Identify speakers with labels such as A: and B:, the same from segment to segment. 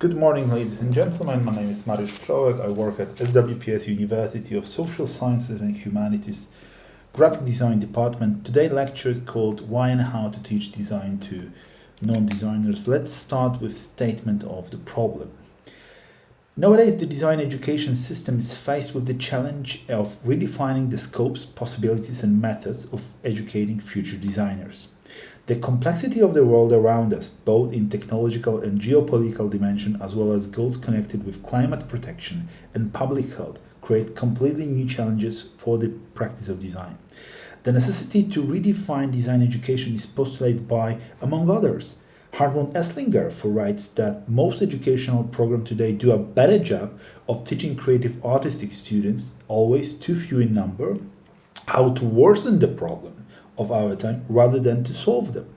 A: Good morning, ladies and gentlemen. My name is Wszołek. I work at SWPS University of Social Sciences and Humanities Graphic Design Department. Today's lecture is called Why and How to Teach Design to Non-Designers. Let's start with statement of the problem. Nowadays, the design education system is faced with the challenge of redefining the scopes, possibilities, and methods of educating future designers. The complexity of the world around us, both in technological and geopolitical dimension, as well as goals connected with climate protection and public health, create completely new challenges for the practice of design. The necessity to redefine design education is postulated by, among others, Hartmut Esslinger, who writes that most educational programs today do a better job of teaching creative artistic students, always too few in number, how to worsen the problem of our time rather than to solve them.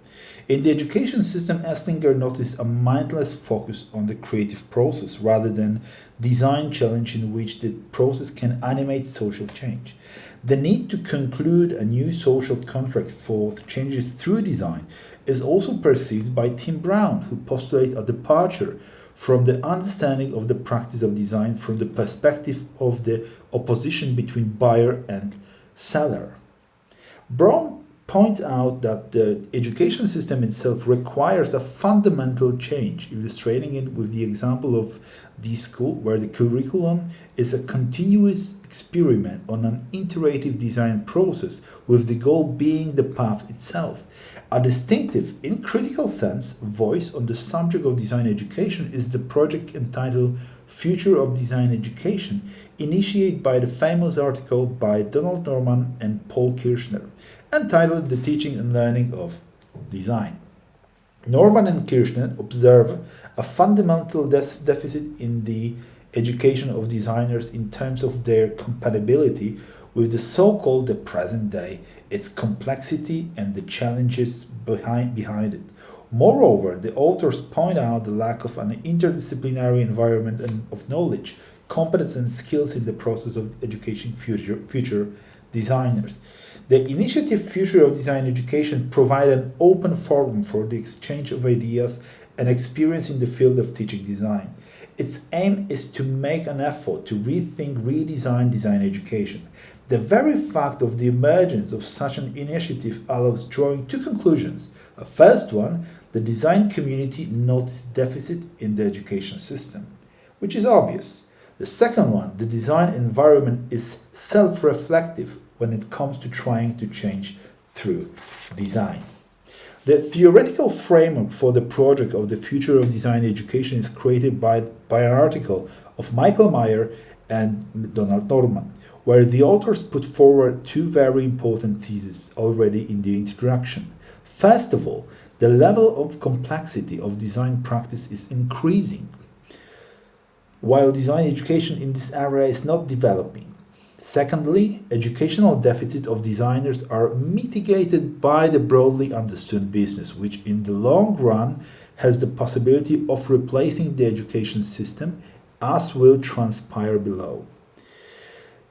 A: In the education system, Esslinger noticed a mindless focus on the creative process rather than design challenge in which the process can animate social change. The need to conclude a new social contract for changes through design is also perceived by Tim Brown, who postulates a departure from the understanding of the practice of design from the perspective of the opposition between buyer and seller. Brown points out that the education system itself requires a fundamental change, illustrating it with the example of the school, where the curriculum is a continuous experiment on an iterative design process, with the goal being the path itself. A distinctive, in critical sense, voice on the subject of design education is the project entitled Future of Design Education, initiated by the famous article by Donald Norman and Paul Kirchner, entitled The Teaching and Learning of Design. Norman and Kirchner observe a fundamental deficit in the education of designers in terms of their compatibility with the so-called the present day, its complexity and the challenges behind it. Moreover, the authors point out the lack of an interdisciplinary environment and of knowledge, competence and skills in the process of education future designers. The initiative Future of Design Education provide an open forum for the exchange of ideas and experience in the field of teaching design. Its aim is to make an effort to redesign design education. The very fact of the emergence of such an initiative allows drawing two conclusions. A first one, the design community noticed deficit in the education system, which is obvious. The second one, the design environment is self-reflective when it comes to trying to change through design. The theoretical framework for the project of the Future of Design Education is created by an article of Michael Meyer and Donald Norman, where the authors put forward two very important theses already in the introduction. First of all, the level of complexity of design practice is increasing, while design education in this area is not developing. Secondly, educational deficits of designers are mitigated by the broadly understood business, which in the long run has the possibility of replacing the education system, as will transpire below.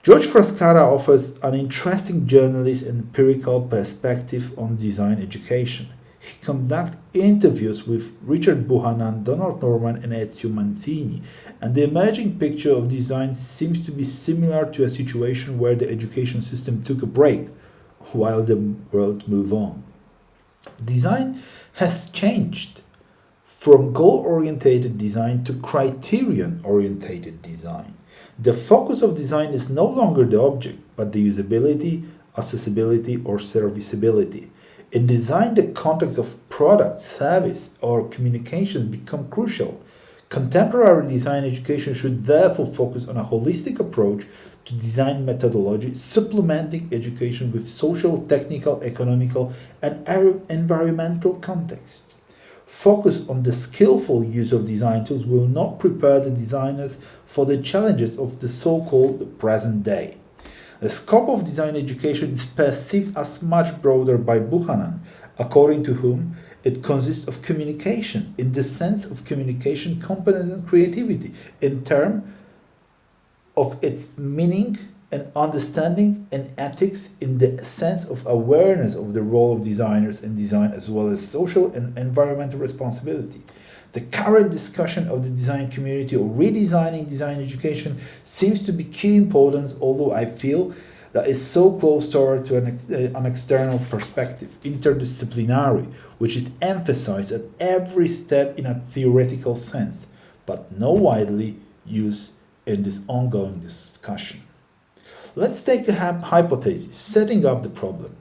A: George Frascara offers an interesting journalist and empirical perspective on design education. He conducts interviews with Richard Buchanan, Donald Norman, and Ezio Mancini, and the emerging picture of design seems to be similar to a situation where the education system took a break while the world moved on. Design has changed from goal-oriented design to criterion-oriented design. The focus of design is no longer the object, but the usability, accessibility, or serviceability. In design, the context of product, service, or communications become crucial. Contemporary design education should therefore focus on a holistic approach to design methodology, supplementing education with social, technical, economical, and environmental context. Focus on the skillful use of design tools will not prepare the designers for the challenges of the so-called present day. The scope of design education is perceived as much broader by Buchanan, according to whom it consists of communication in the sense of communication, competence, and creativity, in terms of its meaning and understanding, and ethics in the sense of awareness of the role of designers in design, as well as social and environmental responsibility. The current discussion of the design community or redesigning design education seems to be key importance, although I feel that is so close to an external perspective, interdisciplinary, which is emphasized at every step in a theoretical sense, but not widely used in this ongoing discussion. Let's take a hypothesis, setting up the problem.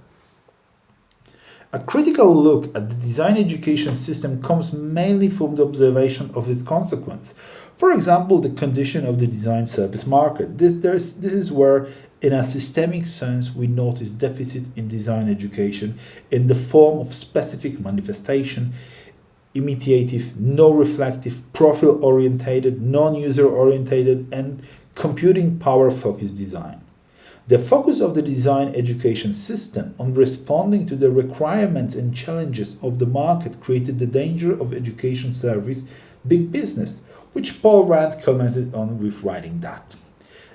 A: A critical look at the design education system comes mainly from the observation of its consequence. For example, the condition of the design service market. This is where, in a systemic sense, we notice deficit in design education in the form of specific manifestation, imitative, no-reflective, profile-orientated, non-user-orientated, and computing power-focused design. The focus of the design education system on responding to the requirements and challenges of the market created the danger of education service big business, which Paul Rand commented on with writing that.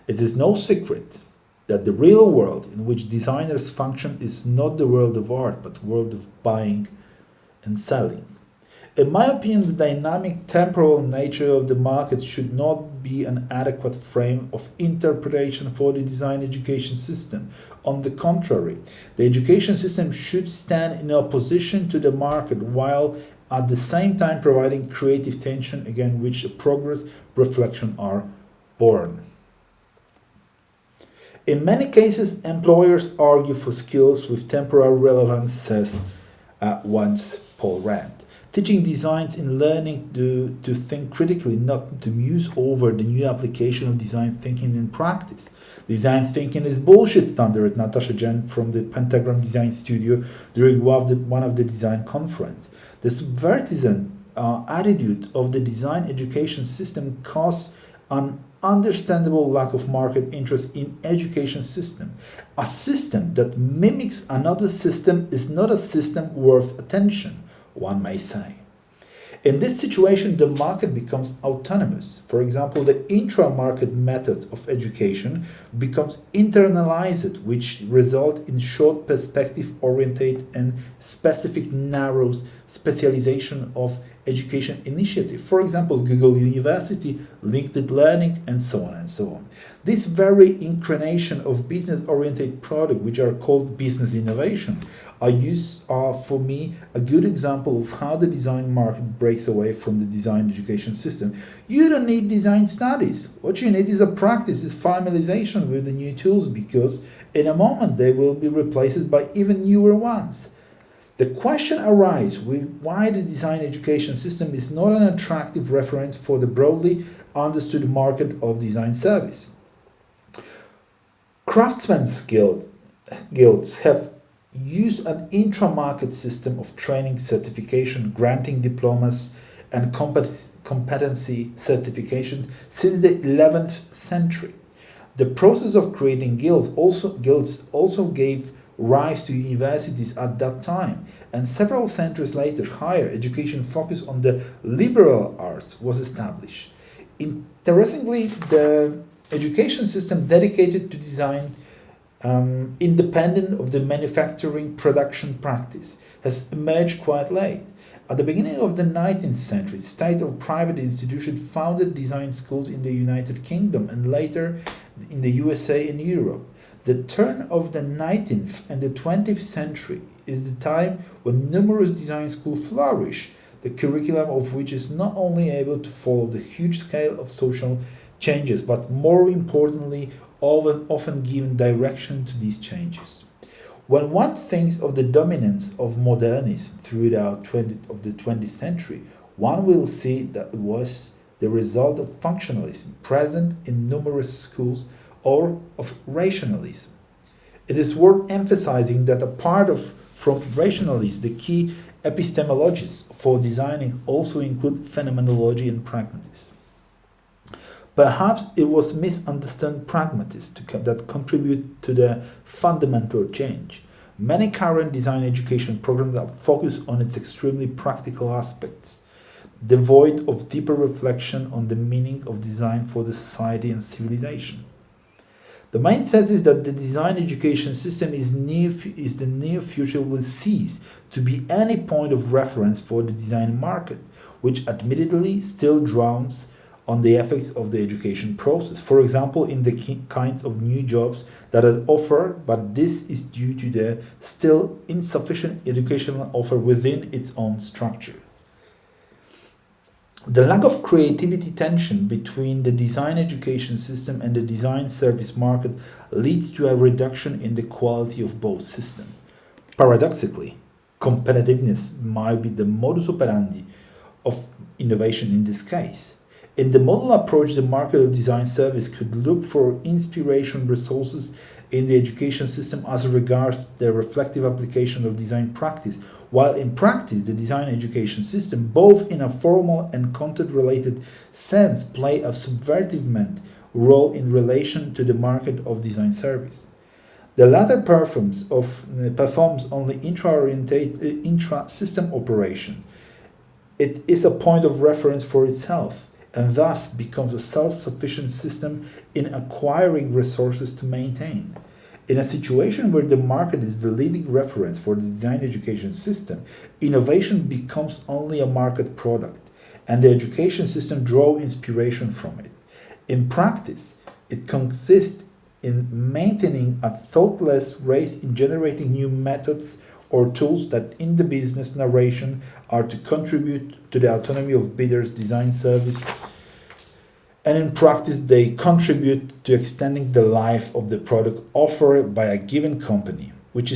A: It is no secret that the real world in which designers function is not the world of art, but the world of buying and selling. In my opinion, the dynamic temporal nature of the market should not be an adequate frame of interpretation for the design education system. On the contrary, the education system should stand in opposition to the market while at the same time providing creative tension against which progress reflection are born. In many cases, employers argue for skills with temporal relevance, says once Paul Rand. Teaching designs in learning to think critically, not to muse over the new application of design thinking in practice. Design thinking is bullshit, thundered Natasha Jen from the Pentagram Design Studio during one of the design conference. The subvertisan attitude of the design education system causes an understandable lack of market interest in education system. A system that mimics another system is not a system worth attention, one may say. In this situation, the market becomes autonomous. For example, the intra-market methods of education becomes internalized, which result in short perspective oriented and specific narrow specialization of education initiative. For example, Google University, LinkedIn Learning, and so on and so on. This very incarnation of business-oriented product, which are called business innovation, are for me a good example of how the design market breaks away from the design education system. You don't need design studies. What you need is a practice, is familiarization with the new tools, because in a moment they will be replaced by even newer ones. The question arises with why the design education system is not an attractive reference for the broadly understood market of design service. Craftsmen's guilds have used an intra-market system of training certification, granting diplomas and competency certifications since the 11th century. The process of creating guilds also gave rise to universities at that time, and several centuries later, higher education focused on the liberal arts was established. Interestingly, the education system dedicated to design, independent of the manufacturing production practice, has emerged quite late. At the beginning of the 19th century, state or private institutions founded design schools in the United Kingdom and later in the USA and Europe. The turn of the 19th and the 20th century is the time when numerous design schools flourish, the curriculum of which is not only able to follow the huge scale of social changes, but more importantly, often given direction to these changes. When one thinks of the dominance of modernism throughout the 20th century, one will see that it was the result of functionalism present in numerous schools or of rationalism. It is worth emphasizing that from rationalism, the key epistemologies for designing also include phenomenology and pragmatism. Perhaps it was misunderstood pragmatists that contribute to the fundamental change. Many current design education programs are focused on its extremely practical aspects, devoid of deeper reflection on the meaning of design for the society and civilization. The main thesis is that the design education system is the near future will cease to be any point of reference for the design market. which admittedly still drowns on the effects of the education process. For example, in the kinds of new jobs that are offered, but this is due to the still insufficient educational offer within its own structure. The lack of creativity tension between the design education system and the design service market leads to a reduction in the quality of both systems. Paradoxically, competitiveness might be the modus operandi of innovation in this case. In the model approach, the market of design service could look for inspiration resources in the education system as regards the reflective application of design practice, while in practice, the design education system, both in a formal and content-related sense, play a subvertivement role in relation to the market of design service. The latter performs only intra-system operation. It is a point of reference for itself, and thus becomes a self-sufficient system in acquiring resources to maintain. In a situation where the market is the leading reference for the design education system, innovation becomes only a market product, and the education system draws inspiration from it. In practice, it consists in maintaining a thoughtless race in generating new methods or tools that in the business narration are to contribute to the autonomy of bidders' design service, and in practice they contribute to extending the life of the product offered by a given company, which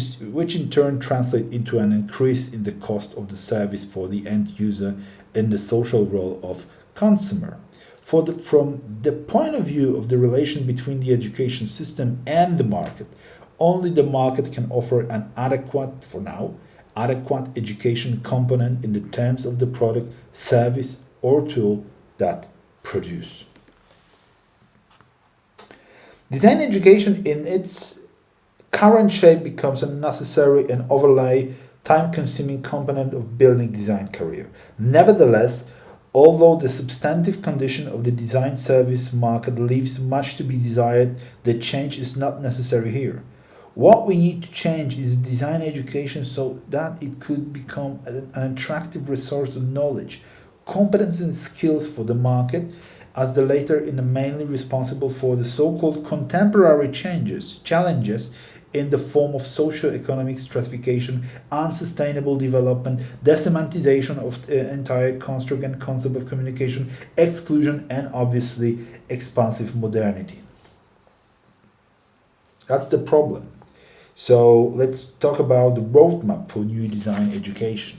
A: in turn translates into an increase in the cost of the service for the end user in the social role of consumer. From the point of view of the relation between the education system and the market, only the market can offer an adequate education component in the terms of the product, service, or tool that produce. Design education in its current shape becomes a necessary and overlay time-consuming component of building design career. Nevertheless, although the substantive condition of the design service market leaves much to be desired, the change is not necessary here. What we need to change is design education so that it could become an attractive resource of knowledge, competence and skills for the market, as the latter is mainly responsible for the so-called contemporary challenges in the form of socio-economic stratification, unsustainable development, desemantization of the entire construct and concept of communication, exclusion, and obviously expansive modernity. That's the problem. So let's talk about the roadmap for new design education.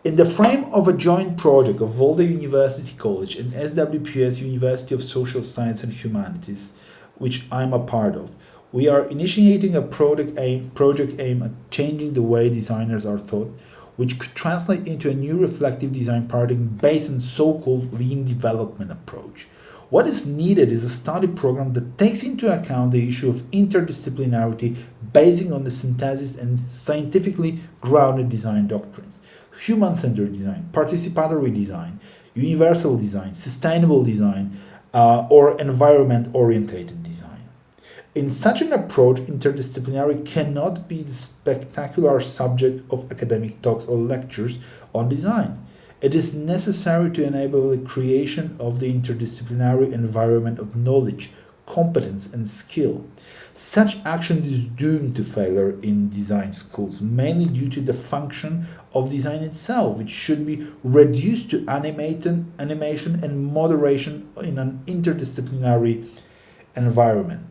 A: In the frame of a joint project of Volta University College and SWPS University of Social Science and Humanities, which I'm a part of, we are initiating a project aimed at changing the way designers are taught, which could translate into a new reflective design paradigm based on so-called lean development approach. What is needed is a study program that takes into account the issue of interdisciplinarity basing on the synthesis and scientifically grounded design doctrines. Human-centered design, participatory design, universal design, sustainable design, or environment-oriented design. In such an approach, interdisciplinary cannot be the spectacular subject of academic talks or lectures on design. It is necessary to enable the creation of the interdisciplinary environment of knowledge, competence, and skill. Such action is doomed to failure in design schools, mainly due to the function of design itself, which should be reduced to animation and moderation in an interdisciplinary environment.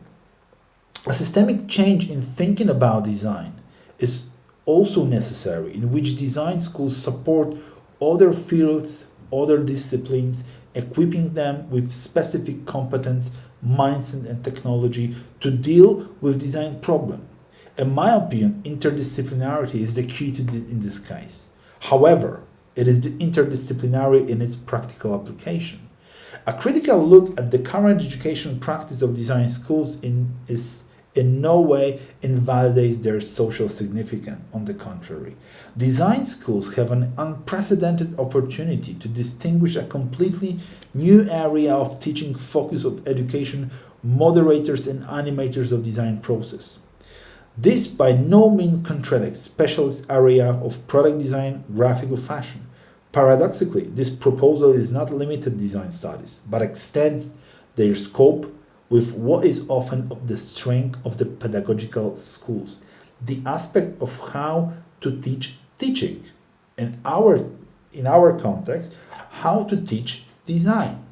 A: A systemic change in thinking about design is also necessary, in which design schools support other fields, other disciplines, equipping them with specific competence, mindset, and technology to deal with design problem. In my opinion, interdisciplinarity is the key to in this case. However, it is the interdisciplinary in its practical application. A critical look at the current education practice of design schools is in no way invalidates their social significance. On the contrary, design schools have an unprecedented opportunity to distinguish a completely new area of teaching focus of education moderators and animators of design process. This by no means contradicts specialist area of product design, graphic or fashion. Paradoxically, this proposal is not limited to design studies, but extends their scope with what is often of the strength of the pedagogical schools, the aspect of how to teach teaching. In our context, how to teach design.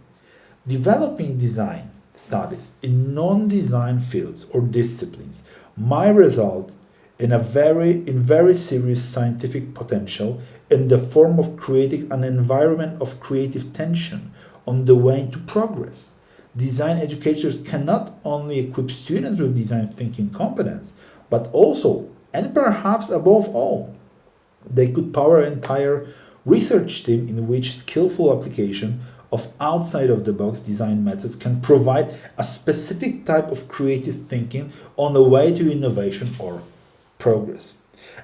A: Developing design studies in non-design fields or disciplines might result in very serious scientific potential in the form of creating an environment of creative tension on the way to progress. Design educators can not only equip students with design thinking competence, but also, and perhaps above all, they could power an entire research team in which skillful application of outside-of-the-box design methods can provide a specific type of creative thinking on the way to innovation or progress.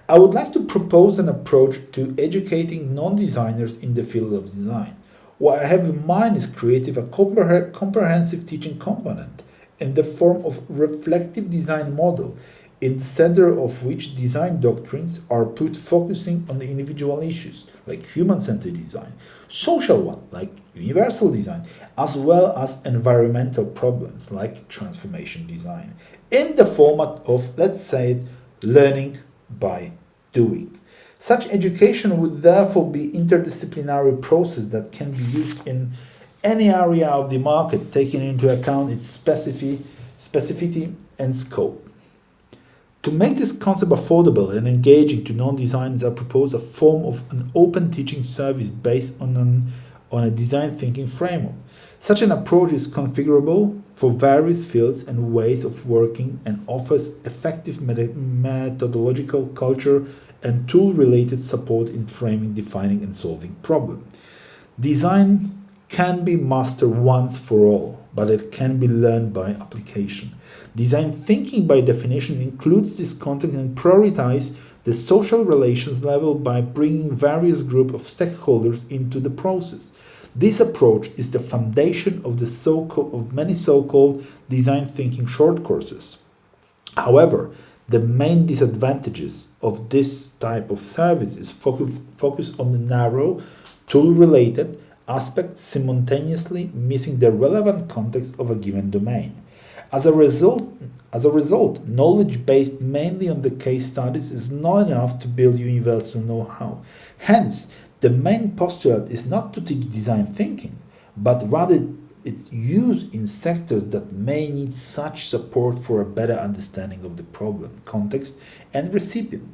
A: I would like to propose an approach to educating non-designers in the field of design. What I have in mind is creating a comprehensive teaching component in the form of reflective design model, in the center of which design doctrines are put focusing on the individual issues, like human-centered design, social one, like universal design, as well as environmental problems, like transformation design, in the format of, let's say, learning by doing. Such education would therefore be interdisciplinary process that can be used in any area of the market, taking into account its specificity and scope. To make this concept affordable and engaging to non-designers, I propose a form of an open teaching service based on a design thinking framework. Such an approach is configurable for various fields and ways of working and offers effective methodological, culture, and tool-related support in framing, defining, and solving problems. Design can be mastered once for all, but it can be learned by application. Design thinking, by definition, includes this context and prioritizes the social relations level by bringing various groups of stakeholders into the process. This approach is the foundation of many so-called design thinking short courses. However, the main disadvantages of this type of service is focus on the narrow, tool-related aspect, simultaneously missing the relevant context of a given domain. As a result, knowledge based mainly on the case studies is not enough to build universal know-how. Hence, the main postulate is not to teach design thinking, but rather its use in sectors that may need such support for a better understanding of the problem, context, and recipient.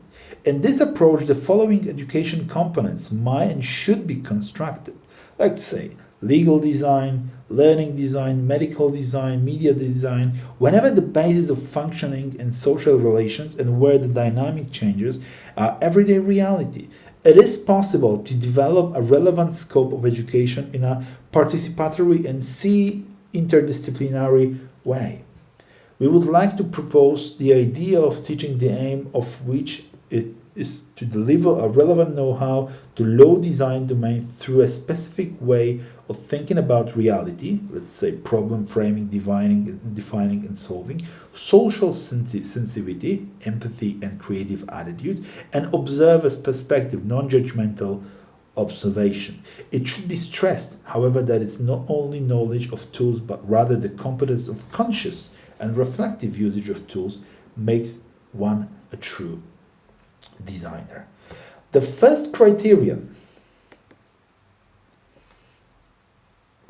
A: In this approach, the following education components might and should be constructed. Let's say legal design, learning design, medical design, media design, whenever the basis of functioning and social relations and where the dynamic changes are everyday reality. It is possible to develop a relevant scope of education in a participatory and interdisciplinary way. We would like to propose the idea of teaching, the aim of which it is to deliver a relevant know-how to low design domain through a specific way of thinking about reality, let's say problem framing, defining and solving, social sensitivity, empathy and creative attitude, and observer's perspective, non-judgmental observation. It should be stressed, however, that it's not only knowledge of tools, but rather the competence of conscious and reflective usage of tools makes one a true designer. The first criterion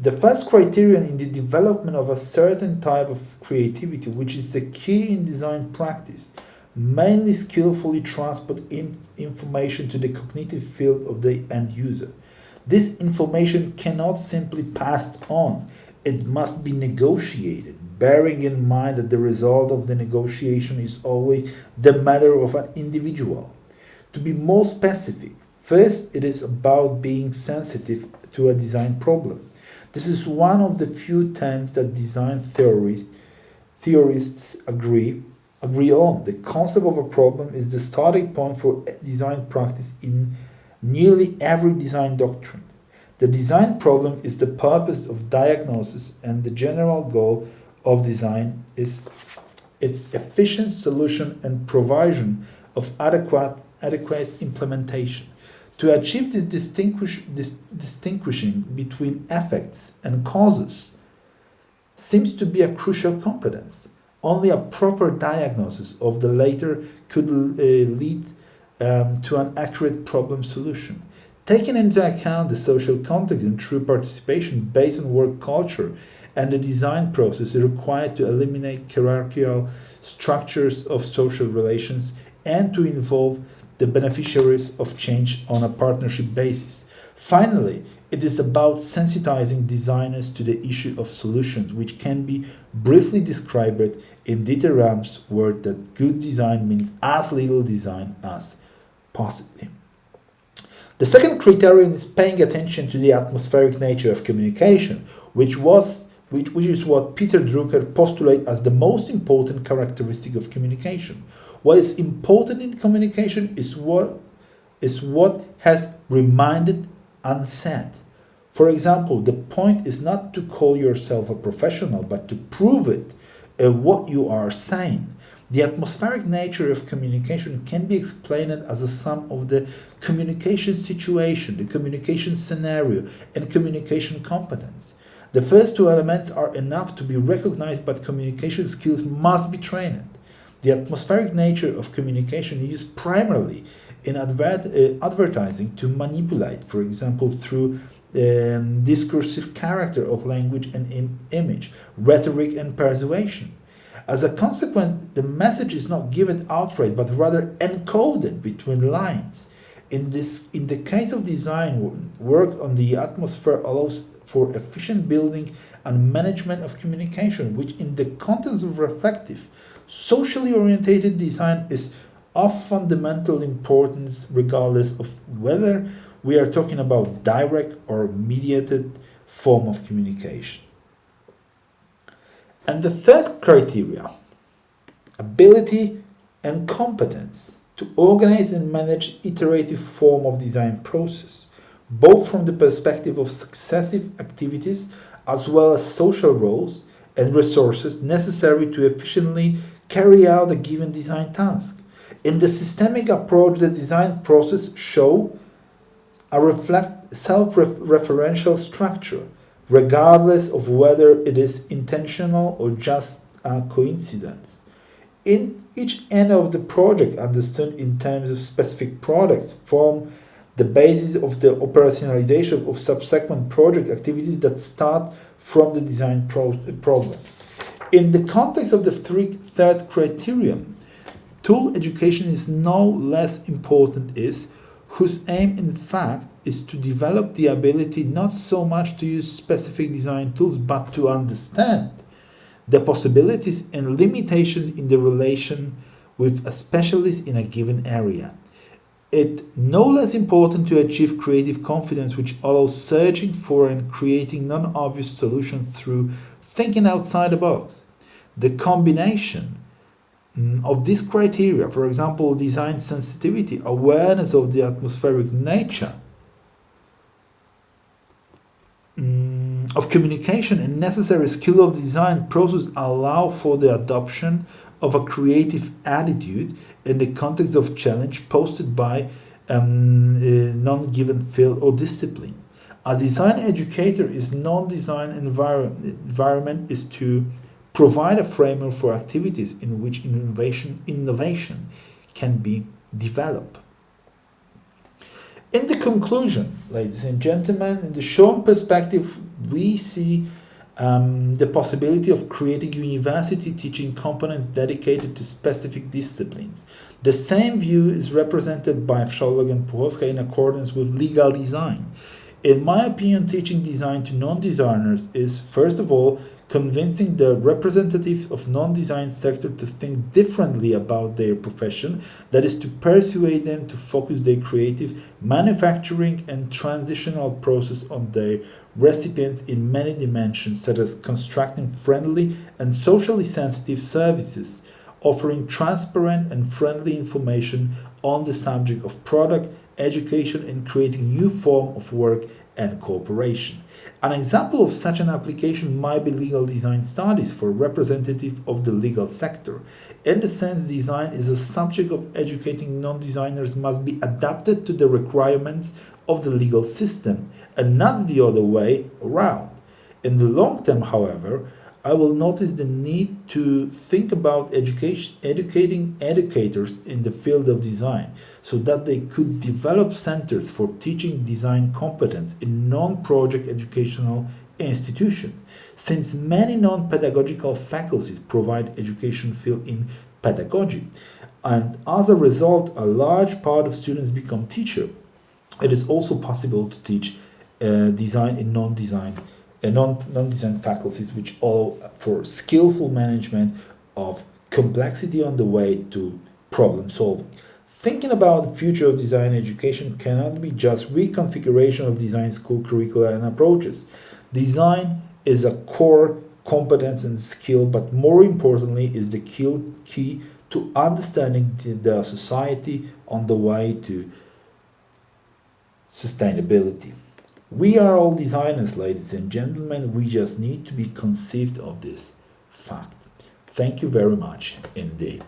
A: in the development of a certain type of creativity, which is the key in design practice, mainly skillfully transport information to the cognitive field of the end user. This information cannot simply pass on, it must be negotiated, bearing in mind that the result of the negotiation is always the matter of an individual. To be more specific, first it is about being sensitive to a design problem. This is one of the few terms that design theorists agree on. The concept of a problem is the starting point for design practice in nearly every design doctrine. The design problem is the purpose of diagnosis, and the general goal of design is its efficient solution and provision of adequate implementation. To achieve this distinguishing between effects and causes seems to be a crucial competence. Only a proper diagnosis of the latter could lead to an accurate problem solution. Taking into account the social context and true participation based on work culture and the design process required to eliminate hierarchical structures of social relations and to involve the beneficiaries of change on a partnership basis. Finally, it is about sensitizing designers to the issue of solutions, which can be briefly described in Dieter Rams' word that good design means as little design as possible. The second criterion is paying attention to the atmospheric nature of communication, which is what Peter Drucker postulates as the most important characteristic of communication. What is important in communication is what has remained unsaid. For example, the point is not to call yourself a professional, but to prove it what you are saying. The atmospheric nature of communication can be explained as a sum of the communication situation, the communication scenario, and communication competence. The first two elements are enough to be recognized, but communication skills must be trained. The atmospheric nature of communication is used primarily in advertising to manipulate, for example, through discursive character of language and image, rhetoric and persuasion. As a consequence, the message is not given outright, but rather encoded between lines. In the case of design, work on the atmosphere allows for efficient building and management of communication, which in the context of reflective, socially orientated design is of fundamental importance regardless of whether we are talking about direct or mediated form of communication. And the third criteria, ability and competence to organize and manage iterative form of design process, both from the perspective of successive activities as well as social roles and resources necessary to efficiently carry out a given design task. In the systemic approach, the design process shows a self-referential structure, regardless of whether it is intentional or just a coincidence. In each end of the project, understood in terms of specific products, form the basis of the operationalization of subsequent project activities that start from the design problem. In the context of the third criterion, tool education is no less important, whose aim in fact is to develop the ability not so much to use specific design tools, but to understand the possibilities and limitations in the relation with a specialist in a given area. It no less important to achieve creative confidence, which allows searching for and creating non-obvious solutions through thinking outside the box. The combination of these criteria, for example, design sensitivity, awareness of the atmospheric nature of communication, and necessary skill of design process, allow for the adoption of a creative attitude in the context of challenge posed by a non-given field or discipline. A design educator is non-design environment is to provide a framework for activities in which innovation can be developed. In the conclusion, ladies and gentlemen, in the shown perspective, we see the possibility of creating university teaching components dedicated to specific disciplines. The same view is represented by Wszołek and Puchowska in accordance with legal design. In my opinion, teaching design to non-designers is, first of all, convincing the representative of non-design sector to think differently about their profession, that is to persuade them to focus their creative, manufacturing and transitional process on their recipients in many dimensions, such as constructing friendly and socially sensitive services, offering transparent and friendly information on the subject of product, education, and creating new form of work and cooperation. An example of such an application might be legal design studies for representative of the legal sector. In the sense, design is a subject of educating non-designers must be adapted to the requirements of the legal system and not the other way around. In the long term, however, I will notice the need to think about educating educators in the field of design so that they could develop centers for teaching design competence in non-project educational institutions. Since many non-pedagogical faculties provide education field in pedagogy, and as a result, a large part of students become teachers, it is also possible to teach design in non-design faculties, which allow for skillful management of complexity on the way to problem solving. Thinking about the future of design education cannot be just reconfiguration of design school curricula and approaches. Design is a core competence and skill, but more importantly is the key to understanding the society on the way to sustainability. We are all designers, ladies and gentlemen. We just need to be conceived of this fact. Thank you very much indeed.